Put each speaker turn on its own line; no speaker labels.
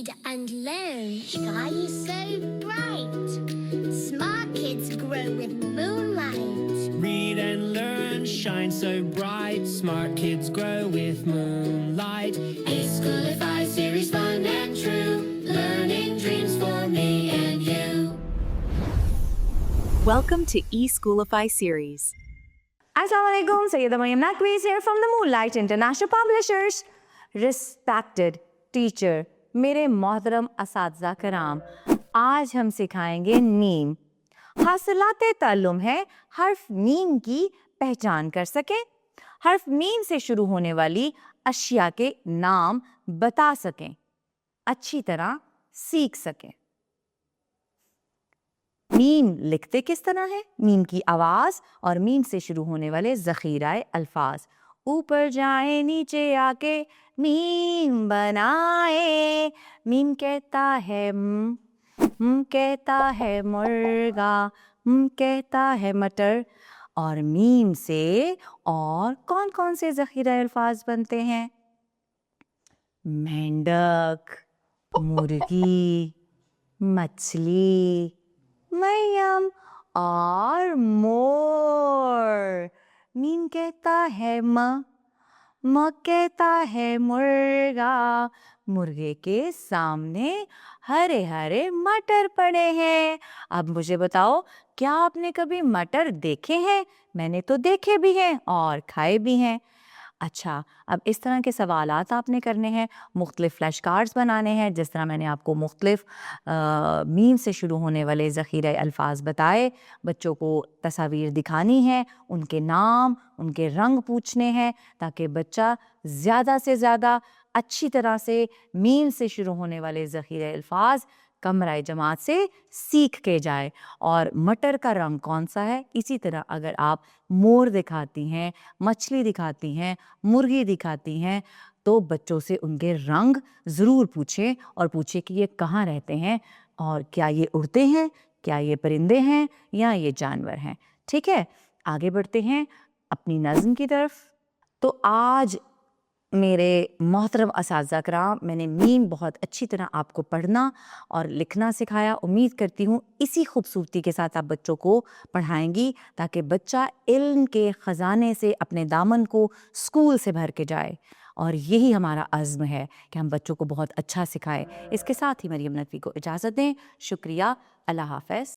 read and learn. Sky is so bright. Smart kids grow with moonlight.
Read and learn, shine so bright. Smart kids grow with moonlight. E-Schoolify series, fun and true. Learning dreams for me and you.
Welcome to E-Schoolify series.
Assalamualaikum, Sayyida Maryam Naqvi is here from the Moonlight International Publishers. Respected teacher, میرے محترم اساتذہ کرام، آج ہم سکھائیں گے نیم. حاصلات تعلم ہے حرف نیم کی پہچان کر سکیں، حرف نیم سے شروع ہونے والی اشیاء کے نام بتا سکیں، اچھی طرح سیکھ سکیں. میم لکھتے کس طرح ہے؟ میم کی آواز اور میم سے شروع ہونے والے ذخیرہ الفاظ. اوپر جائیں نیچے آ کے میم بنائے. میم کہتا ہے کہتا ہے مرغا، کہتا ہے مٹر. اور میم سے اور کون کون سے ذخیرہ الفاظ بنتے ہیں؟ مینڈک، مرغی، مچھلی، مریم اور مور. میم کہتا ہے کہتا ہے مرغا. مرغے کے سامنے ہرے ہرے مٹر پڑے ہیں. اب مجھے بتاؤ، کیا آپ نے کبھی مٹر دیکھے ہیں؟ میں نے تو دیکھے بھی ہیں اور کھائے بھی ہیں. اچھا، اب اس طرح کے سوالات آپ نے کرنے ہیں، مختلف فلیش کارڈز بنانے ہیں. جس طرح میں نے آپ کو مختلف میم سے شروع ہونے والے ذخیرہ الفاظ بتائے، بچوں کو تصاویر دکھانی ہیں، ان کے نام، ان کے رنگ پوچھنے ہیں، تاکہ بچہ زیادہ سے زیادہ اچھی طرح سے میم سے شروع ہونے والے ذخیرہ الفاظ کمرہ جماعت سے سیکھ کے جائے. اور مٹر کا رنگ کون سا ہے؟ اسی طرح اگر آپ مور دکھاتی ہیں، مچھلی دکھاتی ہیں، مرغی دکھاتی ہیں، تو بچوں سے ان کے رنگ ضرور پوچھیں، اور پوچھیں کہ یہ کہاں رہتے ہیں، اور کیا یہ اڑتے ہیں، کیا یہ پرندے ہیں، یا یہ جانور ہیں. ٹھیک ہے، آگے بڑھتے ہیں اپنی نظم کی طرف. تو آج میرے محترم اساتذہ کرام، میں نے میم بہت اچھی طرح آپ کو پڑھنا اور لکھنا سکھایا. امید کرتی ہوں اسی خوبصورتی کے ساتھ آپ بچوں کو پڑھائیں گی، تاکہ بچہ علم کے خزانے سے اپنے دامن کو اسکول سے بھر کے جائے. اور یہی ہمارا عزم ہے کہ ہم بچوں کو بہت اچھا سکھائیں. اس کے ساتھ ہی مریم نقوی کو اجازت دیں. شکریہ، اللہ حافظ.